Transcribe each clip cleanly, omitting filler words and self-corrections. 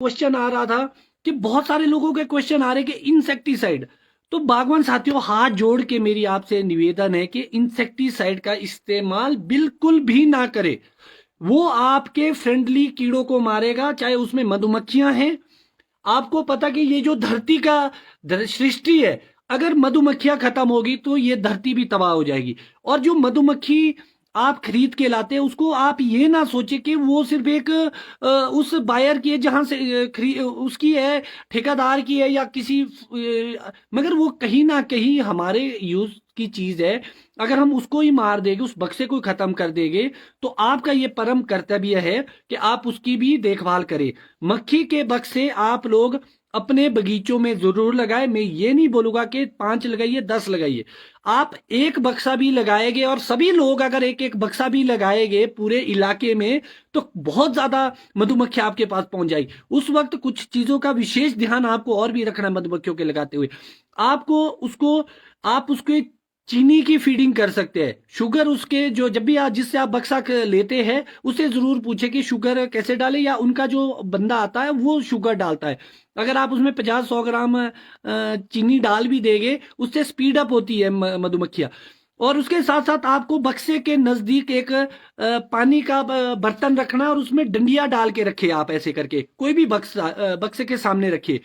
Question आ रहा था कि बहुत सारे लोगों के क्वेश्चन आ रहे कि इंसेक्टिसाइड। तो बागवान साथियों, हाथ जोड़ के मेरी आपसे निवेदन है कि इंसेक्टिसाइड का इस्तेमाल बिल्कुल भी ना करें। वो आपके फ्रेंडली कीड़ों को मारेगा, चाहे उसमें मधुमक्खियां हैं। आपको पता कि ये जो धरती का सृष्टि है, अगर मधुमक्खियां खत्म होगी तो ये धरती भी तबाह हो जाएगी। और जो मधुमक्खी आप खरीद के लाते हैं, उसको आप ये ना सोचे कि वो सिर्फ एक उस बायर की है, जहां से उसकी है, ठेकेदार की है, या किसी मगर वो कहीं ना कहीं हमारे यूज की चीज है। अगर हम उसको ही मार देंगे, उस बक्से को ही खत्म कर देंगे, तो आपका ये परम कर्तव्य है कि आप उसकी भी देखभाल करें। मक्खी के बक्से आप लोग अपने बगीचों में जरूर लगाए। मैं ये नहीं बोलूंगा कि 5 लगाइए, 10 लगाइए। आप एक बक्सा भी लगाएंगे, और सभी लोग अगर एक एक बक्सा भी लगाएंगे पूरे इलाके में, तो बहुत ज्यादा मधुमक्खी आपके पास पहुंच जाएगी। उस वक्त कुछ चीजों का विशेष ध्यान आपको और भी रखना है मधुमक्खियों के लगाते हुए। आपको उसको आप उसके चीनी की फीडिंग कर सकते हैं। शुगर उसके जो जब भी आप जिससे आप बक्सा लेते हैं, उससे जरूर पूछे कि शुगर कैसे डाले, या उनका जो बंदा आता है वो शुगर डालता है। अगर आप उसमें 50-100 ग्राम चीनी डाल भी देंगे, उससे स्पीड अप होती है मधुमक्खियां। और उसके साथ साथ आपको बक्से के नजदीक एक पानी का बर्तन रखना, और उसमें डंडिया डाल के रखे आप, ऐसे करके कोई भी बक्से के सामने रखिए,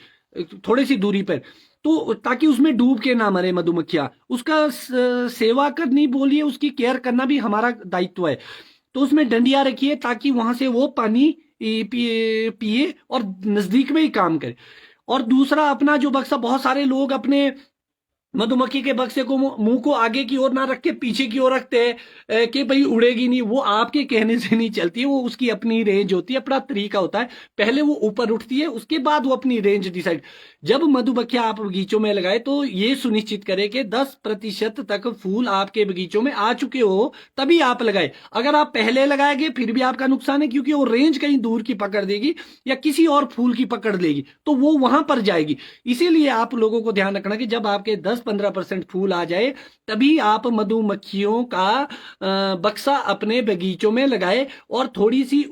थोड़ी सी दूरी पर, तो ताकि उसमें डूब के ना मरे मधुमक्खियां। उसका सेवा करनी बोलिए, उसकी केयर करना भी हमारा दायित्व है। तो उसमें डंडिया रखिए ताकि वहां से वो पानी पिए और नजदीक में ही काम करे। और दूसरा, अपना जो बक्सा, बहुत सारे लोग अपने मधुमक्खी के बक्से को मुंह को आगे की ओर ना रख के पीछे की ओर रखते हैं कि भाई उड़ेगी नहीं। वो आपके कहने से नहीं चलती है, वो उसकी अपनी रेंज होती है, अपना तरीका होता है। पहले वो ऊपर उठती है, उसके बाद वो अपनी रेंज डिसाइड। जब मधुमक्खियां आप बगीचों में लगाए, तो ये सुनिश्चित करें कि 10% तक फूल आपके बगीचों में आ चुके हो, तभी आप लगाए। अगर आप पहले लगाएंगे फिर भी आपका नुकसान है, क्योंकि वो रेंज कहीं दूर की पकड़ देगी या किसी और फूल की पकड़ लेगी, तो वो वहां पर जाएगी। इसीलिए आप लोगों को ध्यान रखना कि जब आपके 10-15% फूल आ जाए, तभी आप मधुमक्खियों का बक्सा अपने बगीचों में लगाए। और थोड़ी सी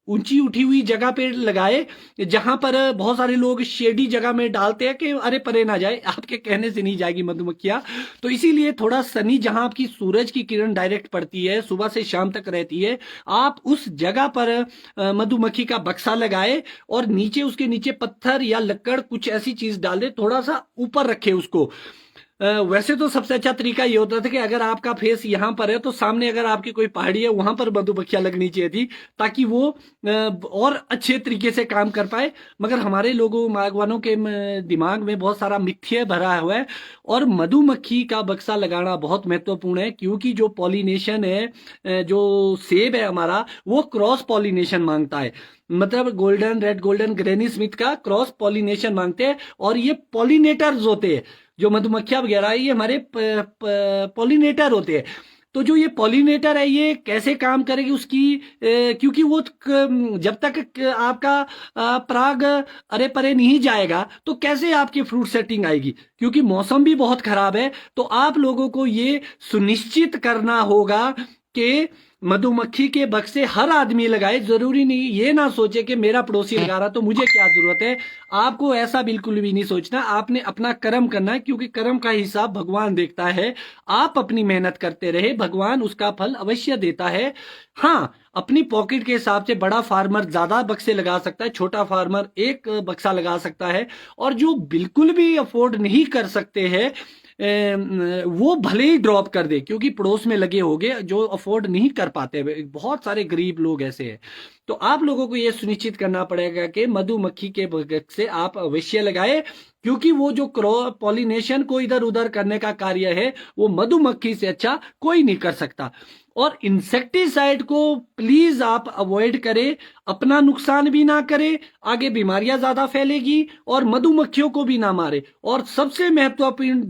ऊंची उठी हुई जगह पे लगाए, जहां पर बहुत सारे लोग शेडी जगह में डालते हैं कि अरे परे ना जाए, आपके कहने से नहीं जाएगी मधुमक्खियां। तो इसीलिए थोड़ा सनी, जहां आपकी सूरज की किरण डायरेक्ट पड़ती है, सुबह से शाम तक रहती है, आप उस जगह पर मधुमक्खी का बक्सा लगाए। और नीचे, उसके नीचे पत्थर या लकड़ कुछ ऐसी चीज डाल दे, थोड़ा सा ऊपर रखे उसको। वैसे तो सबसे अच्छा तरीका ये होता था कि अगर आपका फेस यहां पर है, तो सामने अगर आपकी कोई पहाड़ी है, वहां पर मधुमक्खियां लगनी चाहिए थी, ताकि वो और अच्छे तरीके से काम कर पाए। मगर हमारे लोगों, बागवानों के दिमाग में बहुत सारा मिथ्या भरा हुआ है। और मधुमक्खी का बक्सा लगाना बहुत महत्वपूर्ण है, क्योंकि जो पॉलिनेशन है, जो सेब है हमारा, वो क्रॉस पॉलिनेशन मांगता है। मतलब golden red golden granny Smith का क्रॉस पॉलिनेशन मांगते हैं। और ये पॉलिनेटर्स होते हैं, जो मधुमक्खियां वगैरह, ये हमारे पॉलिनेटर होते हैं। तो जो ये पॉलिनेटर है, ये कैसे काम करेगी उसकी, क्योंकि वो जब तक आपका पराग अरे परे नहीं जाएगा, तो कैसे आपकी फ्रूट सेटिंग आएगी, क्योंकि मौसम भी बहुत खराब है। तो आप लोगों को ये सुनिश्चित करना होगा कि मधुमक्खी के बक्से हर आदमी लगाए। जरूरी नहीं, ये ना सोचे कि मेरा पड़ोसी लगा रहा तो मुझे क्या जरूरत है। आपको ऐसा बिल्कुल भी नहीं सोचना। आपने अपना कर्म करना है, क्योंकि कर्म का हिसाब भगवान देखता है। आप अपनी मेहनत करते रहे, भगवान उसका फल अवश्य देता है। हाँ, अपनी पॉकेट के हिसाब से बड़ा फार्मर ज्यादा बक्से लगा सकता है, छोटा फार्मर एक बक्सा लगा सकता है। और जो बिल्कुल भी अफोर्ड नहीं कर सकते हैं, वो भले ही ड्रॉप कर दे, क्योंकि पड़ोस में लगे होंगे जो अफोर्ड नहीं कर पाते। बहुत सारे गरीब लोग ऐसे हैं। तो आप लोगों को यह सुनिश्चित करना पड़ेगा कि मधुमक्खी के बगस से आप अवश्य लगाए, क्योंकि वो जो पॉलिनेशन को इधर उधर करने का कार्य है, वो मधुमक्खी से अच्छा कोई नहीं कर सकता। और इंसेक्टिसाइड को प्लीज आप अवॉइड करें, अपना नुकसान भी ना करें, आगे बीमारियां ज्यादा फैलेगी, और मधुमक्खियों को भी ना मारे। और सबसे महत्वपूर्ण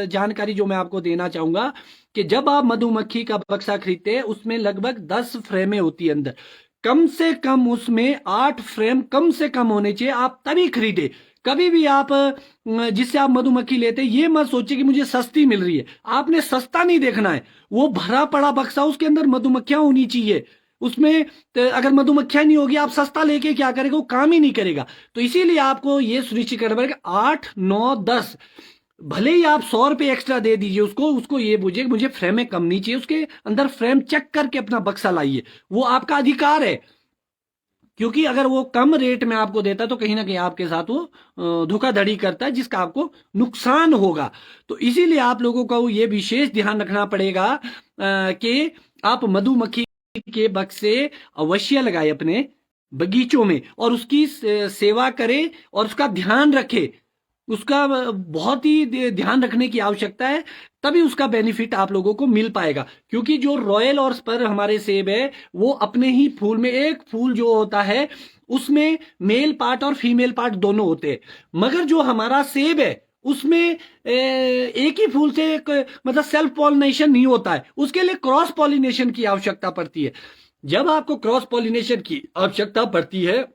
जानकारी जो मैं आपको देना चाहूंगा, कि जब आप मधुमक्खी का बक्सा खरीदते हैं, उसमें लगभग 10 फ्रेमें होती है अंदर। कम से कम उसमें 8 फ्रेम कम से कम होने चाहिए, आप तभी खरीदे। कभी भी आप जिससे आप मधुमक्खी लेते, ये मत सोचिए कि मुझे सस्ती मिल रही है। आपने सस्ता नहीं देखना है, वो भरा पड़ा बक्सा, उसके अंदर मधुमक्खियां होनी चाहिए। उसमें अगर मधुमक्खियां नहीं होगी, आप सस्ता लेके क्या करेगा, वो काम ही नहीं करेगा। तो इसीलिए आपको ये सुनिश्चित करना पड़ेगा 8 9 10, भले ही आप 100 रुपए एक्स्ट्रा दे दीजिए उसको, उसको ये पूछिए कि मुझे फ्रेम कम नहीं चाहिए, उसके अंदर फ्रेम चेक करके अपना बक्सा लाइए, वो आपका अधिकार है। क्योंकि अगर वो कम रेट में आपको देता है तो कहीं ना कहीं आपके साथ वो धोखाधड़ी करता है, जिसका आपको नुकसान होगा। तो इसीलिए आप लोगों को ये विशेष ध्यान रखना पड़ेगा कि आप मधुमक्खी के बक्से अवश्य लगाए अपने बगीचों में, और उसकी सेवा करें और उसका ध्यान रखें। उसका बहुत ही ध्यान रखने की आवश्यकता है, तभी उसका बेनिफिट आप लोगों को मिल पाएगा। क्योंकि जो रॉयल और स्पर हमारे सेब है, वो अपने ही फूल में, एक फूल जो होता है उसमें मेल पार्ट और फीमेल पार्ट दोनों होते हैं, मगर जो हमारा सेब है उसमें एक ही फूल से एक, मतलब सेल्फ पॉलिनेशन नहीं होता है, उसके लिए क्रॉस पॉलिनेशन की आवश्यकता पड़ती है। जब आपको क्रॉस पॉलिनेशन की आवश्यकता पड़ती है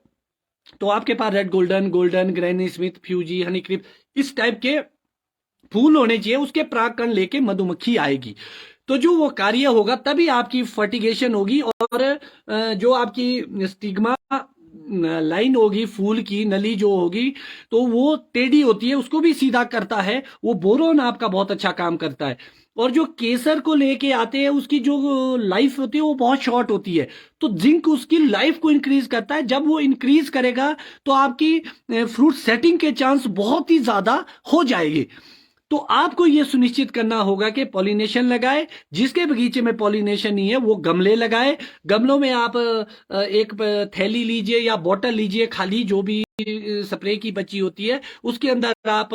तो आपके पास red golden, golden, granny Smith, Fuji, honey crisp, इस टाइप के फूल होने चाहिए, उसके परागकण लेके मधुमक्खी आएगी। तो जो वो कार्य होगा तभी आपकी फर्टिगेशन होगी, और जो आपकी स्टिग्मा लाइन होगी, फूल की नली जो होगी, तो वो टेढ़ी होती है, उसको भी सीधा करता है। वो बोरोन आपका बहुत अच्छा काम करता है। और जो केसर को लेके आते हैं, उसकी जो लाइफ होती है वो बहुत शॉर्ट होती है, तो जिंक उसकी लाइफ को इंक्रीज करता है। जब वो इंक्रीज करेगा तो आपकी फ्रूट सेटिंग के चांस बहुत ही ज्यादा हो जाएगी। तो आपको यह सुनिश्चित करना होगा कि पॉलिनेशन लगाए। जिसके बगीचे में पॉलिनेशन नहीं है वो गमले लगाए। गमलों में आप एक थैली लीजिए या बोतल लीजिए खाली, जो भी स्प्रे की बची होती है, उसके अंदर आप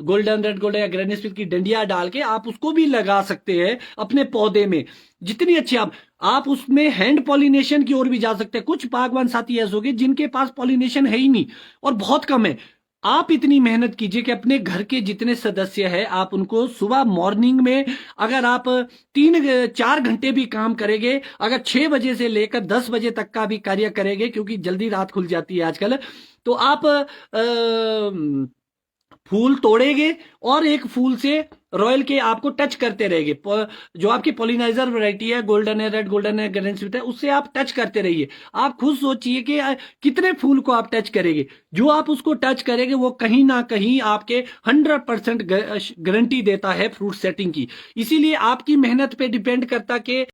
गोल्डन, रेड गोल्डन या ग्रेनी स्मिथ की डंडिया डाल के आप उसको भी लगा सकते हैं अपने पौधे में। जितनी अच्छी आप उसमें हैंड पॉलिनेशन की ओर भी जा सकते हैं। कुछ बागवान साथी ऐसे होंगे जिनके पास पॉलिनेशन है ही नहीं और बहुत कम है। आप इतनी मेहनत कीजिए कि अपने घर के जितने सदस्य हैं आप उनको सुबह मॉर्निंग में, अगर आप 3 4 घंटे भी काम करेंगे, अगर 6 बजे से लेकर 10 बजे तक का भी कार्य करेंगे, क्योंकि जल्दी रात खुल जाती है आजकल, तो आप फूल तोड़ेंगे और एक फूल से रॉयल के आपको टच करते रहेंगे। जो आपकी पॉलिनाइजर वैरायटी है, गोल्डन है, रेड गोल्डन है, ग्रीन स्मिथ है, उससे आप टच करते रहिए। आप खुद सोचिए कि कितने फूल को आप टच करेंगे। जो आप उसको टच करेंगे वो कहीं ना कहीं आपके 100% गारंटी देता है फ्रूट सेटिंग की। इसीलिए आपकी मेहनत पे डिपेंड करता कि